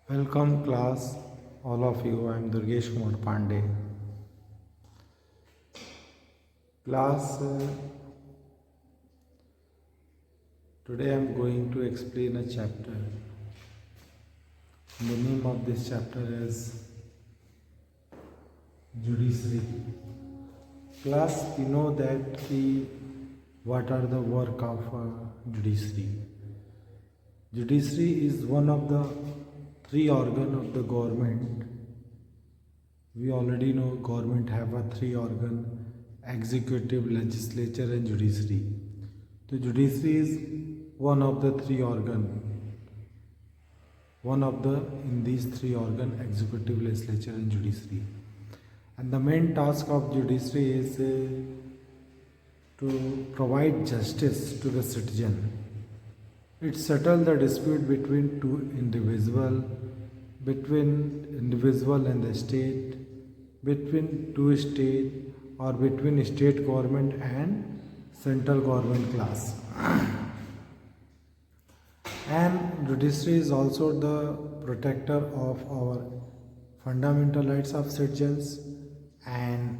Welcome class, all of you. I am Durgesh Kumar Pandey. Class, today I am going to explain a chapter. The name of this chapter is Judiciary. Class, we know that what are the work of judiciary. Judiciary is one of the three organ of the government. We already know government have a three organ: executive, legislature and judiciary. The judiciary is one of the three organ. One of the in these three organ: executive, legislature and judiciary. And the main task of judiciary is to provide justice to the citizen. It settles the dispute between two individuals, between individual and the state, between two states, or between state government and central government class. And judiciary is also the protector of our fundamental rights of citizens and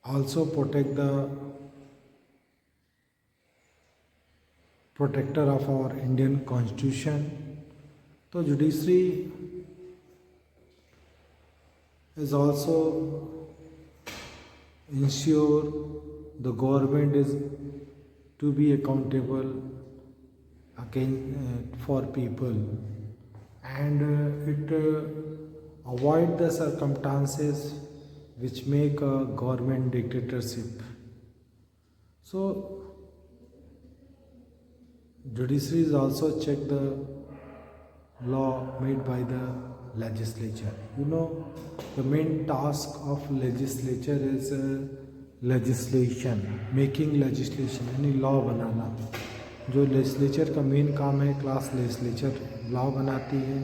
also protector of our Indian constitution. So judiciary is also ensure the government is to be accountable again for people, and it avoid the circumstances which make a government dictatorship. So judiciary is also check the law made by the legislature. The main task of legislature is legislation, making legislation, यानी law बनाना. जो legislature का main काम है, class legislature law बनाती है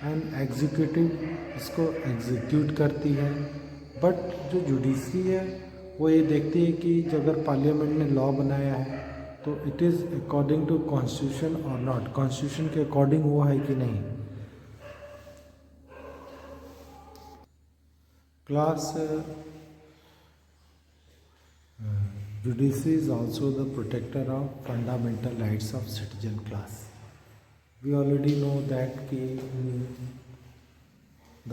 and executive इसको execute करती है. बट जो जुडिशरी है वो ये देखती है कि जो अगर पार्लियामेंट ने लॉ बनाया है तो it is according to constitution or not, constitution के अकॉर्डिंग वो है कि नहीं. Class judiciary is also the protector of fundamental rights of citizen class. We already know that the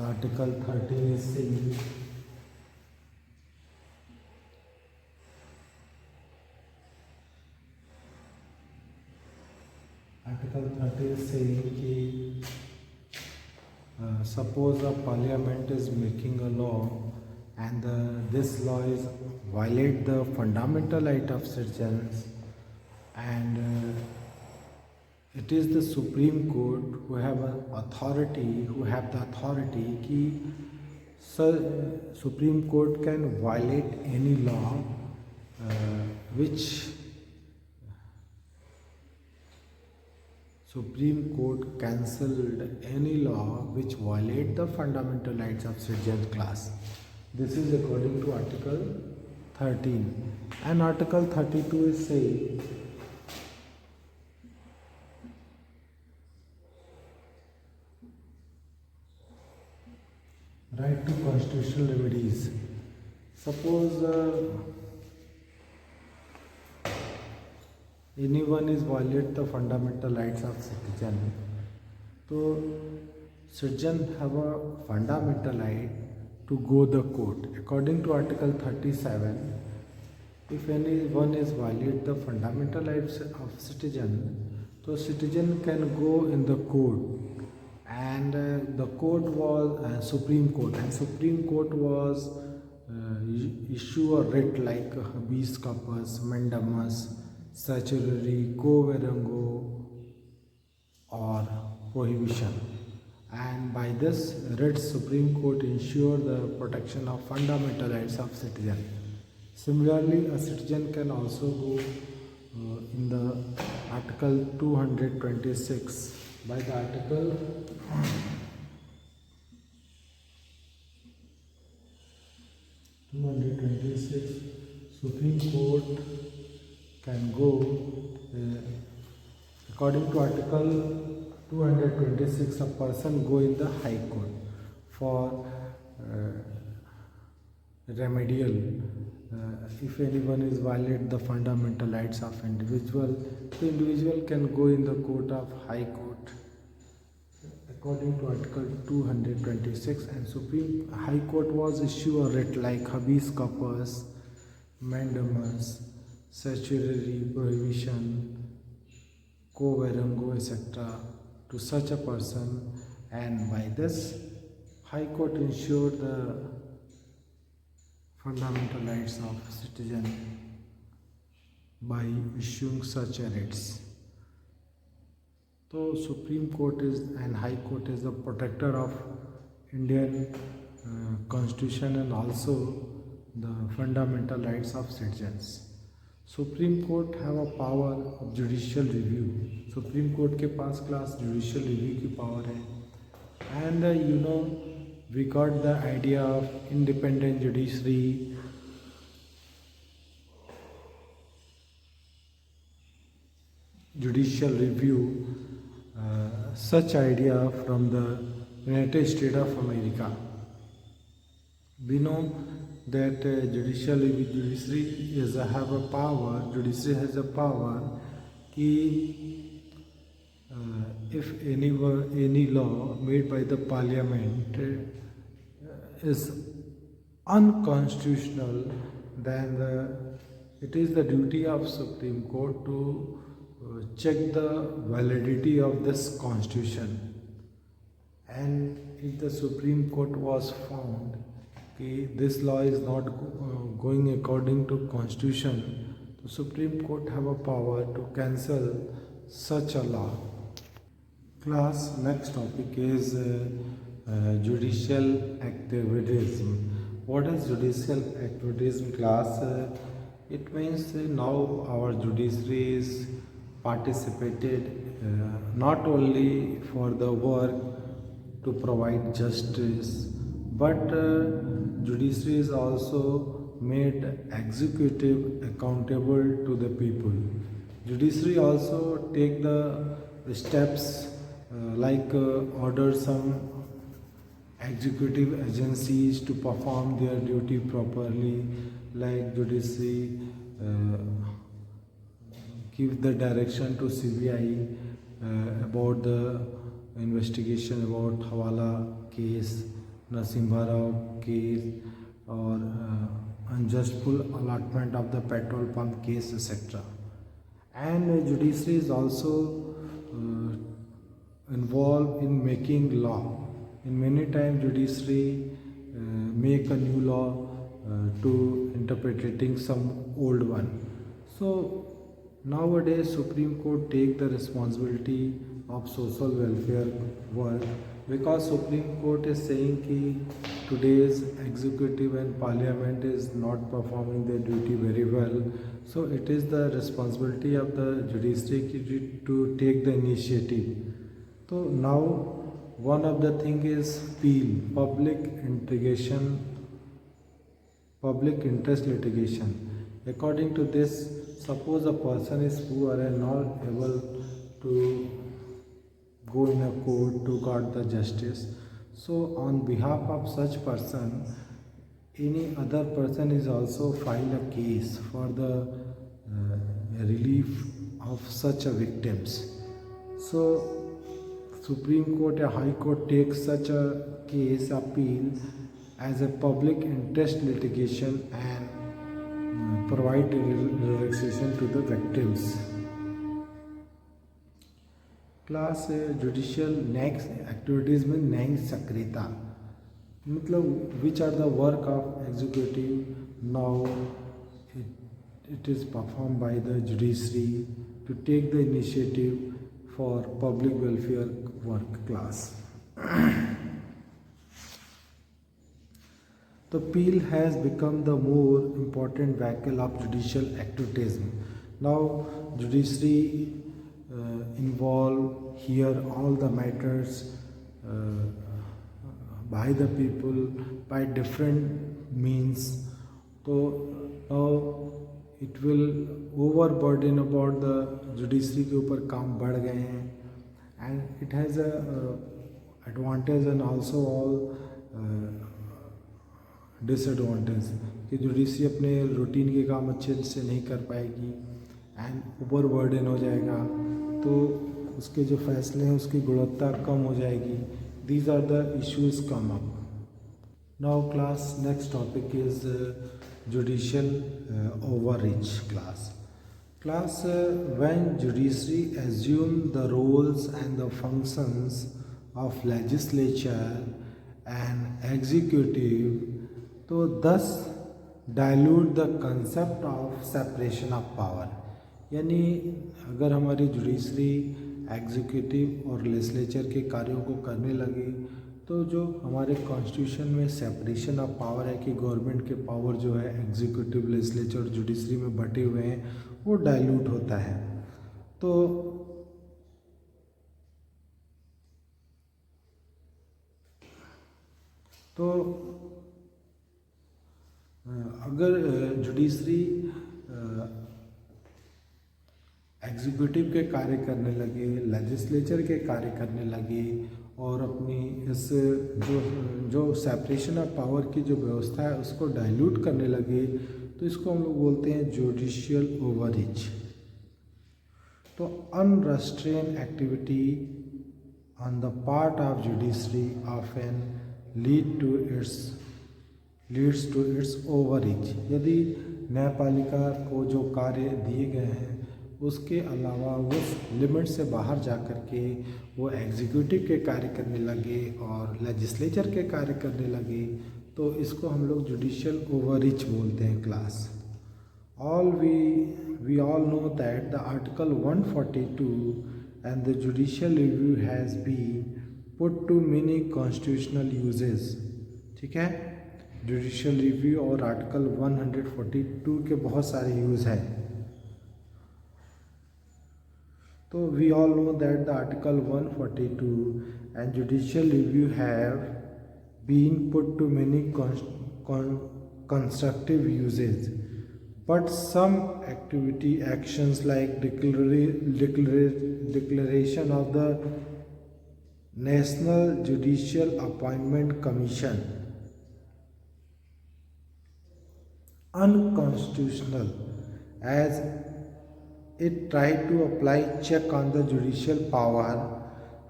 Article 13 is saying suppose a parliament is making a law and this law is violate the fundamental right of citizens, and it is the Supreme Court who have the authority कि Supreme Court can violate any law which Supreme Court cancelled any law which violate the fundamental rights of citizen class. This is according to Article 13. And Article 32 is saying right to constitutional remedies. Suppose anyone is violate the fundamental rights of citizen, so citizen have a fundamental right to go the court. According to Article 37, if anyone is violate the fundamental rights of citizen, so citizen can go in the court, and the court was Supreme Court, and Supreme Court was issue a writ like habeas corpus, mandamus, certiorari, quo warranto or prohibition. And by this writ, Supreme Court ensure the protection of fundamental rights of citizen. Similarly, a citizen can also go in the Article 226. By the Article 226, Supreme Court can go According to Article 226, a person go in the High Court for remedial. If anyone is violate the fundamental rights of individual, the individual can go in the court of High Court according to Article 226, and Supreme High Court was issue a writ like habeas corpus, mandamus, statutory prohibition, quo warranto, etc. to such a person, and by this High Court ensured the fundamental rights of citizen by issuing such writs. So Supreme Court is and High Court is the protector of Indian Constitution and also the fundamental rights of citizens. Supreme Court have a power of judicial review. Supreme Court के पास class judicial review की power है, and we got the idea of independent judiciary. Judicial review, such idea from the United States of America. We know that judiciary have a power. Judiciary has a power कि if any law made by the Parliament is unconstitutional, then it is the duty of Supreme Court to check the validity of this constitution, and if the Supreme Court was found that this law is not going according to constitution, the Supreme Court have a power to cancel such a law. Class, next topic is judicial activism. What is judicial activism, class? It means now our judiciary is participated not only for the work to provide justice, but judiciary is also made executive accountable to the people. Judiciary also take the steps like order some executive agencies to perform their duty properly, like judiciary give the direction to CBI about the investigation about Hawala case, Narasimha Rao case, or unjust full allotment of the petrol pump case, etc. And judiciary is also involved in making law. In many times judiciary make a new law to interpreting some old one. So nowadays Supreme Court take the responsibility of social welfare work, because Supreme Court is saying that today's executive and parliament is not performing their duty very well. So it is the responsibility of the judiciary to take the initiative. So now one of the thing is PIL, public interest litigation. According to this, suppose a person is poor and not able to go in a court to get the justice. So on behalf of such person, any other person is also file a case for the relief of such a victims. So Supreme Court or High Court takes such a case appeal as a public interest litigation and provide relaxation to the victims. Class judicial next activities में next सक्रियता मतलब which are the work of executive now it is performed by the judiciary to take the initiative for public welfare work class. The appeal has become the more important vehicle of judicial activism. Now judiciary involve here all the matters by the people by different means. So now it will over burden about the judiciary के ऊपर काम बढ़ गए हैं, and it has a advantage and also all disadvantage कि judiciary अपने routine के काम अच्छे से नहीं कर पाएगी एंड ओवर बर्डन हो जाएगा, तो उसके जो फैसले हैं उसकी गुणवत्ता कम हो जाएगी. These are the issues come up. Now class next topic is judicial overreach class. When judiciary assume the roles and the functions of legislature and executive, तो thus dilute the concept of separation of power. यानी अगर हमारी judiciary executive और legislature के कार्यों को करने लगे तो जो हमारे कॉन्स्टिट्यूशन में सेपरेशन ऑफ पावर है कि गवर्नमेंट के पावर जो है एग्जीक्यूटिव, लेजिस्लेचर और जुडिशरी में बटे हुए हैं वो डाइल्यूट होता है. तो अगर जुडिशरी एग्जीक्यूटिव के कार्य करने लगे, लेजिस्लेचर के कार्य करने लगे और अपनी इस जो सेपरेशन ऑफ पावर की जो व्यवस्था है उसको डाइल्यूट करने लगे तो इसको हम लोग बोलते हैं जुडिशियल ओवररीच. तो unrestrained activity on the part of judiciary often leads to its overreach. यदि न्यायपालिका को जो कार्य दिए गए हैं उसके अलावा वो लिमिट से बाहर जा कर के वो एग्जीक्यूटिव के कार्य करने लगे और लेजिस्लेचर के कार्य करने लगे तो इसको हम लोग जुडिशियल ओवररीच बोलते हैं class. We all know that the Article 142 and the judicial review has been put to many constitutional uses. ठीक है, जुडिशियल रिव्यू और आर्टिकल 142 के बहुत सारे यूज़ हैं. तो we all know that the Article 142 and judicial review have been put to many constructive uses, but some actions like declaration of the National Judicial Appointment Commission unconstitutional as it tried to apply check on the judicial power,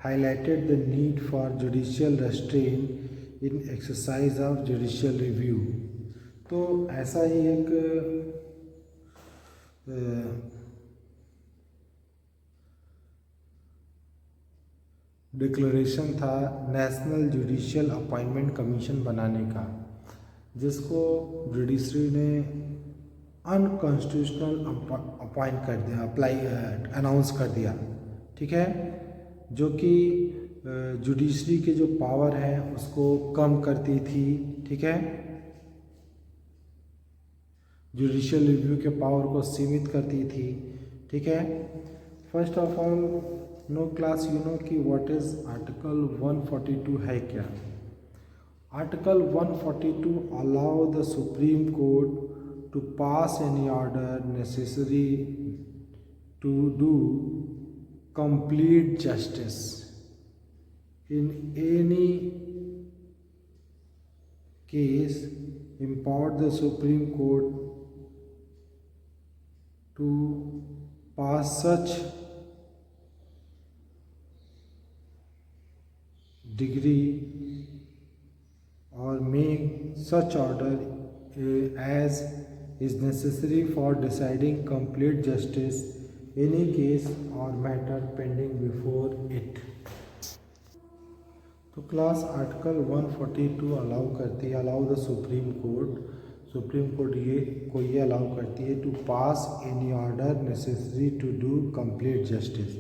highlighted the need for judicial restraint in exercise of judicial review. तो ऐसा ही एक declaration था national judicial appointment commission बनाने का, जिसको judiciary ने unconstitutional appoint कर दिया, अनाउंस कर दिया. ठीक है, जो कि जुडिशरी के जो पावर है उसको कम करती थी. ठीक है, जुडिशियल रिव्यू के पावर को सीमित करती थी. ठीक है, first of all know class you know कि व्हाट इज आर्टिकल 142 है क्या. Article 142 allow the Supreme court to pass any order necessary to do complete justice in any case, empower the Supreme Court to pass such decree or make such order as is necessary for deciding complete justice any case or matter pending before it. तो class article 142 allow करती है, allow the Supreme Court ये allow करती है to pass any order necessary to do complete justice.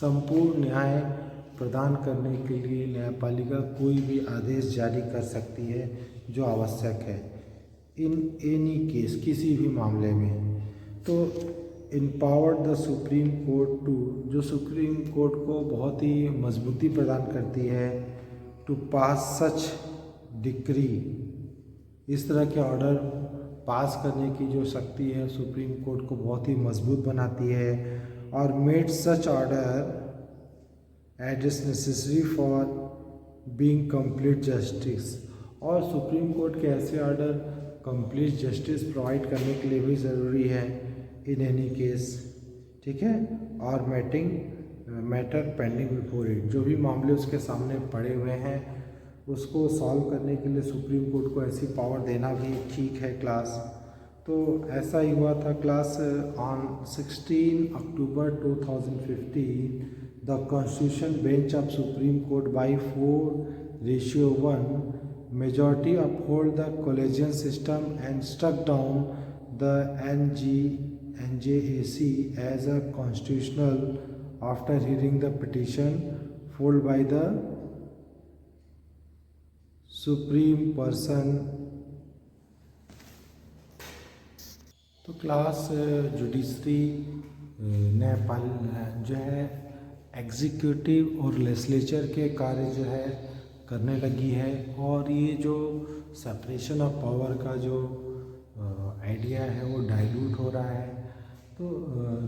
संपूर्ण न्याय प्रदान करने के लिए न्यायपालिका कोई भी आदेश जारी कर सकती है जो आवश्यक है. इन एनी केस, किसी भी मामले में. तो empowered the Supreme Court to, जो सुप्रीम कोर्ट को बहुत ही मजबूती प्रदान करती है, टू पास सच डिक्री, इस तरह के ऑर्डर पास करने की जो शक्ति है सुप्रीम कोर्ट को बहुत ही मजबूत बनाती है, और made such order at is necessary for being complete justice. और सुप्रीम कोर्ट के ऐसे ऑर्डर कंप्लीट जस्टिस प्रोवाइड करने के लिए भी ज़रूरी है इन एनी केस, ठीक है। और मैटर पेंडिंग बिफोर इट, जो भी मामले उसके सामने पड़े हुए हैं उसको सॉल्व करने के लिए सुप्रीम कोर्ट को ऐसी पावर देना भी ठीक है क्लास। तो ऐसा ही हुआ था class. On 16 October 2015 the constitution bench of supreme court by 4:1 majority uphold the collegial system and struck down the NJAC as a constitutional after hearing the petition filed by the supreme person। तो class judiciary ने जो है executive और legislature के कार्य जो है करने लगी है, और ये जो सेपरेशन ऑफ पावर का जो आइडिया है वो डाइल्यूट हो रहा है। तो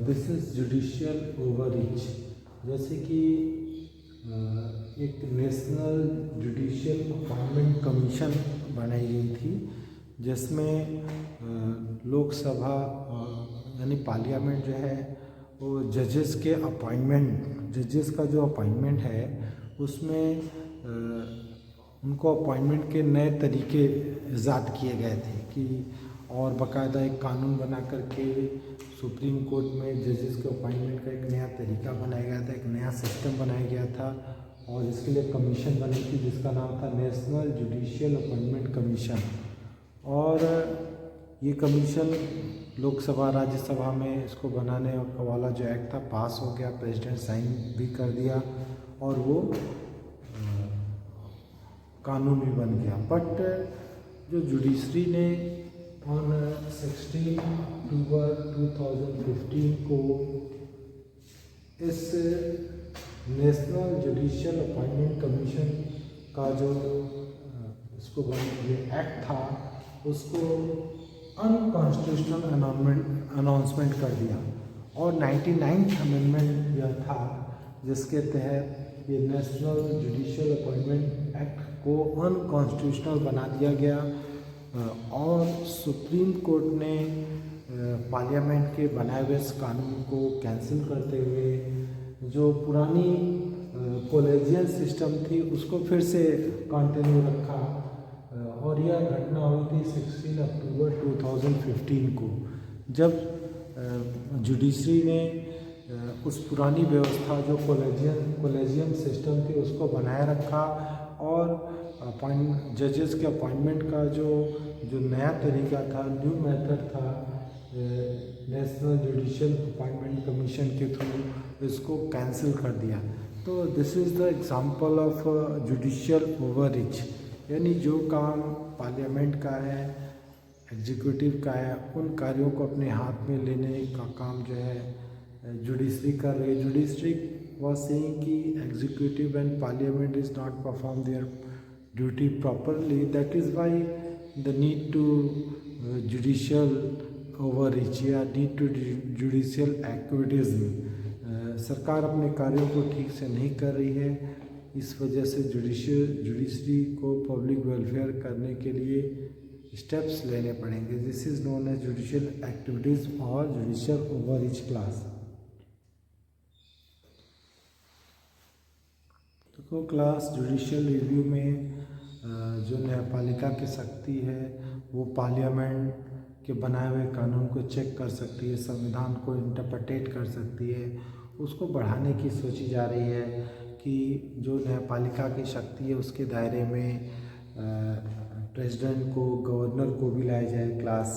दिस इज़ जुडिशियल ओवररीच। जैसे कि एक नेशनल जुडिशियल अपॉइंटमेंट कमीशन बनाई गई थी, जिसमें लोकसभा यानी पार्लियामेंट जो है वो जजेस के अपॉइंटमेंट, जजेस का जो अपॉइंटमेंट है उसमें उनको अपॉइंटमेंट के नए तरीके ईजाद किए गए थे कि, और बाकायदा एक कानून बना करके सुप्रीम कोर्ट में जजेस के अपॉइंटमेंट का एक नया तरीका बनाया गया था, एक नया सिस्टम बनाया गया था, और इसके लिए कमीशन बनी थी जिसका नाम था नेशनल जुडिशियल अपॉइंटमेंट कमीशन। और ये कमीशन लोकसभा राज्यसभा में इसको बनाने वाला जो एक्ट था पास हो गया, प्रेसिडेंट साइन भी कर दिया और वो कानून भी बन गया। बट जो जुडिशरी ने ऑन 16 अक्टूबर 2015 को इस नेशनल जुडिशियल अपॉइंटमेंट कमीशन का जो इसको ये एक्ट था उसको अनकॉन्स्टिट्यूशनल अनाउंसमेंट कर दिया, और 99th अमेंडमेंट यह था जिसके तहत ये नेशनल जुडिशियल अपॉइंटमेंट एक्ट को अनकॉन्स्टिट्यूशनल बना दिया गया। और सुप्रीम कोर्ट ने पार्लियामेंट के बनाए हुए इस कानून को कैंसिल करते हुए जो पुरानी कॉलेजियल सिस्टम थी उसको फिर से कंटिन्यू रखा। और यह घटना हुई थी 16 अक्टूबर 2015 को, जब जुडिशरी ने उस पुरानी व्यवस्था जो कॉलेजियम सिस्टम थी उसको बनाए रखा, और जजेस के अपॉइंटमेंट का जो नया तरीका था, न्यू मेथड था नेशनल जुडिशियल अपॉइंटमेंट कमीशन के थ्रू, इसको कैंसिल कर दिया। तो this is the example of judicial overreach, यानी जो काम पार्लियामेंट का है, एग्जीक्यूटिव का है, उन कार्यों को अपने हाथ में लेने का काम जो है जुडिशरी कर रही है। जुडिशरी was saying कि executive and parliament is not perform their duty properly, that is why the need to judicial overreach या need to judicial activism। सरकार अपने कार्यों को ठीक से नहीं कर रही है, इस वजह से जुडिशरी को पब्लिक वेलफेयर करने के लिए स्टेप्स लेने पड़ेंगे। This is known as judicial activities और जुडिशियल ओवररीच क्लास। तो क्लास जुडिशियल रिव्यू में जो न्यायपालिका की शक्ति है वो पार्लियामेंट के बनाए हुए कानून को चेक कर सकती है, संविधान को इंटरप्रेटेट कर सकती है, उसको बढ़ाने की सोची जा रही है कि जो न्यायपालिका की शक्ति है उसके दायरे में प्रेसिडेंट को, गवर्नर को भी लाया जाए क्लास।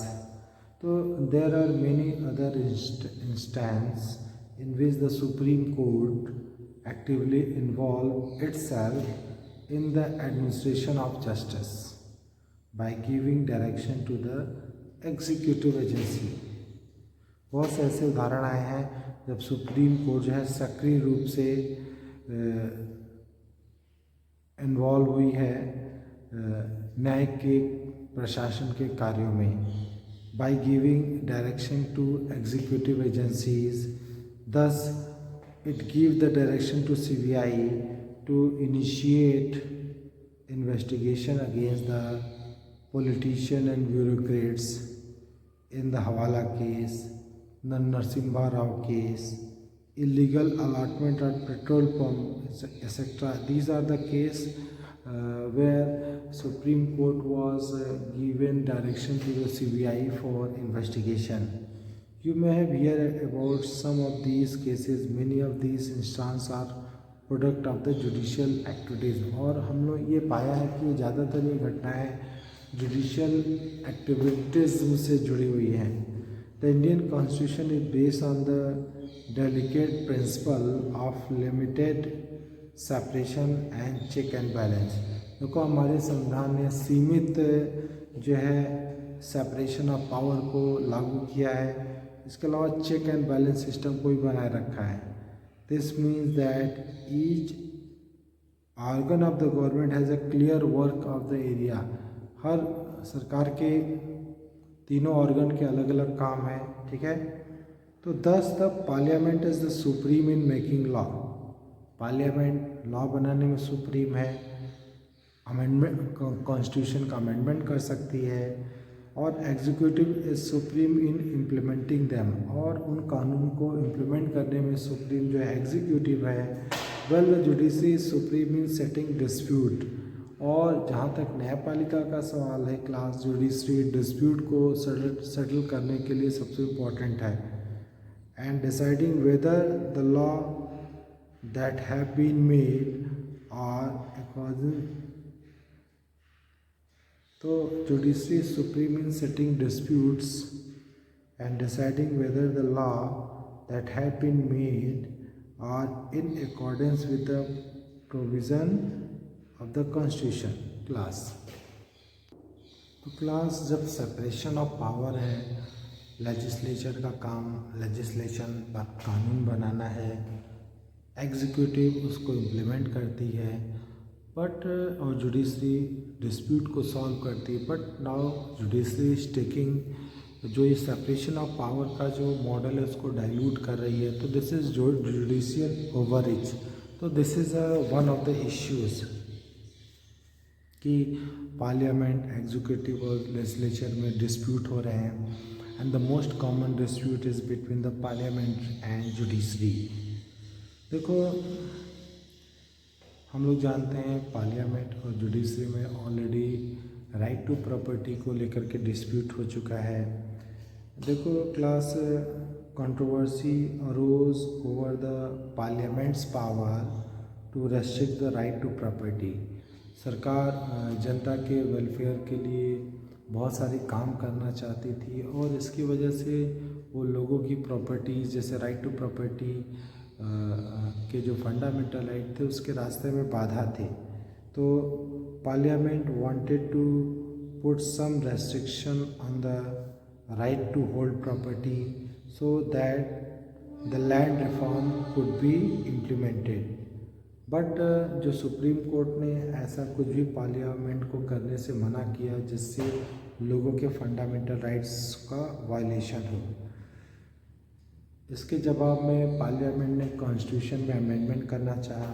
तो there are many other instance in which the Supreme Court actively involve itself in the administration of justice by giving direction to the executive agency। बहुत से ऐसे उदाहरण आए हैं जब सुप्रीम कोर्ट जो है सक्रिय रूप से इन्वॉल्व हुई है न्याय के प्रशासन के कार्यों में। by giving direction to executive agencies. Thus, it gives the direction to CBI to initiate investigation against the politician and bureaucrats in the Hawala case, the Narsimha Rao case, illegal allotment at petrol pump, etc. These are the case where Supreme Court was given direction to the CBI for investigation. You may have heard about some of these cases. Many of these instances are product of the judicial activities, और हम लोग ये पाया है कि ज़्यादातर ये घटनाएं जुडिशियल एक्टिविटीज़ से जुड़ी हुई हैं. The Indian constitution is based on the delicate principle of limited separation and check and balance. देखो, हमारे संविधान ने सीमित जो है सेपरेशन ऑफ पावर को लागू किया है. इसके अलावा चेक एंड बैलेंस सिस्टम को भी बनाए रखा है. This means that each organ of the government has a clear work of the area. हर सरकार के तीनों ऑर्गन के अलग अलग काम हैं, ठीक है. तो thus the parliament is the supreme in making law. Parliament law बनाने में सुप्रीम है. अमेंडमेंट कॉन्स्टिट्यूशन का अमेंडमेंट कर सकती है, और executive is supreme in implementing them, और उन कानून को इम्प्लीमेंट करने में सुप्रीम जो है एग्जीक्यूटिव है. Well the judiciary is supreme in setting dispute, और जहाँ तक न्यायपालिका का सवाल है क्लास, जुडिशरी डिस्प्यूट को सेटल करने के लिए सबसे इम्पॉर्टेंट है. And deciding whether the law that have been made are according. तो judiciary supreme in setting disputes and deciding whether the law that have been made are in accordance with the provision of the constitution. Class, तो class जब separation of power है, legislature का काम legislation कानून बनाना है, executive उसको implement करती है, बट और जुडिशरी डिस्प्यूट को सॉल्व करती है. But now judiciary is taking जो ये सेपरेशन ऑफ पावर का जो मॉडल है उसको डाइल्यूट कर रही है. तो दिस इज जुडिशियल ओवररीच. तो this is one of the issues कि पार्लियामेंट, एग्जीक्यूटिव और लेजिस्लेचर में डिस्प्यूट हो रहे हैं. And the most common dispute is between the parliament and judiciary. देखो, हम लोग जानते हैं पार्लियामेंट और जुडिशरी में ऑलरेडी राइट टू प्रॉपर्टी को लेकर के डिस्प्यूट हो चुका है. देखो class, controversy arose over the parliament's power to restrict the right to property. सरकार जनता के वेलफेयर के लिए बहुत सारे काम करना चाहती थी, और इसकी वजह से वो लोगों की प्रॉपर्टीज़ जैसे राइट टू प्रॉपर्टी के जो फंडामेंटल राइट थे उसके रास्ते में बाधा थे. तो parliament wanted to put some restriction on the right to hold property so that the land reform could be implemented. But जो सुप्रीम कोर्ट ने ऐसा कुछ भी पार्लियामेंट को करने से मना किया जिससे लोगों के फंडामेंटल राइट्स का वायलेशन हो. इसके जवाब में पार्लियामेंट ने कॉन्स्टिट्यूशन में अमेंडमेंट करना चाहा,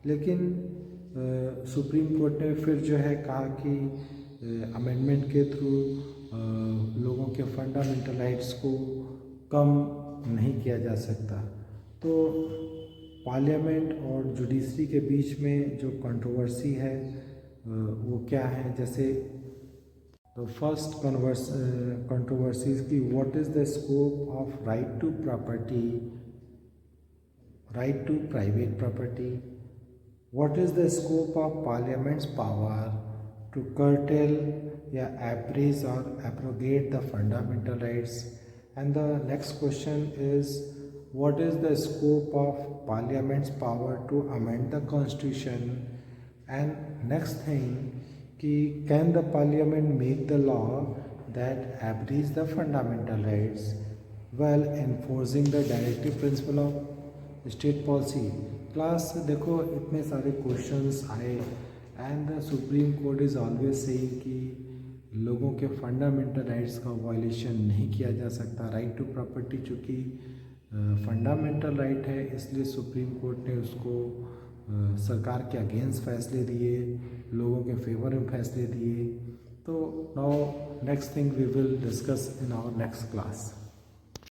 लेकिन सुप्रीम कोर्ट ने फिर जो है कहा कि अमेंडमेंट के थ्रू लोगों के फंडामेंटल राइट्स को कम नहीं किया जा सकता. तो पार्लियामेंट और जुडिशरी के बीच में जो कंट्रोवर्सी है वो क्या है, जैसे तो फर्स्ट कंट्रोवर्सीज की what is the scope of right to property, right to private property, what is the scope of parliament's power to curtail या abridge or abrogate the fundamental rights. And the next question is what is the scope of parliament's power to amend the constitution. And next thing कि can the parliament make the law that abridge the fundamental rights while enforcing the directive principle of state policy. Class देखो, इतने सारे questions आए and the Supreme court is always saying कि लोगों के fundamental rights का violation नहीं किया जा सकता। राइट टू प्रॉपर्टी चूँकि फंडामेंटल राइट है, इसलिए सुप्रीम कोर्ट ने उसको सरकार के अगेंस्ट फैसले दिए, लोगों के फेवर में फैसले दिए। तो now next thing we will discuss in our next class.